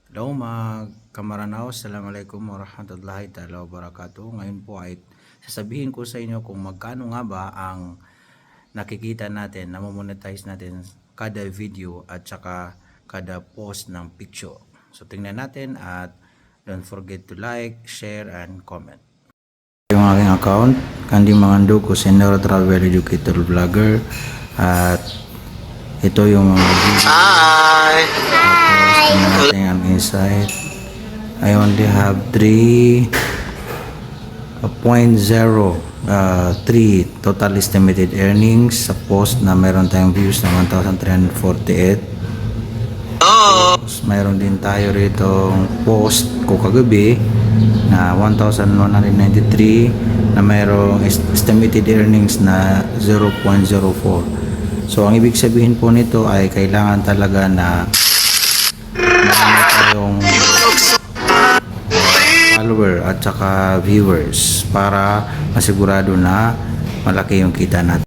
Hello mga kamaranaw, Assalamualaikum warahmatullahi ta'ala wabarakatuh. Ngayon po ay sasabihin ko sa inyo kung magkano nga ba ang nakikita natin, namamonetize natin kada video at saka kada post ng picture. So tingnan natin at don't forget to like, share, and comment. Yung aking account, Kandi Mangando ko, Senior Travel Educator Vlogger, at ito yung mga video. Tingnan natin ang insight. I only have 3.03 total estimated earnings sa post na meron tayong views na 1,348. Mayroon din tayo rito post ko kagabi na 1,193 na mayroong estimated earnings na 0.04. So ang ibig sabihin po nito ay kailangan talaga na marami tayong follower at saka viewers para masigurado na malaki yung kita natin.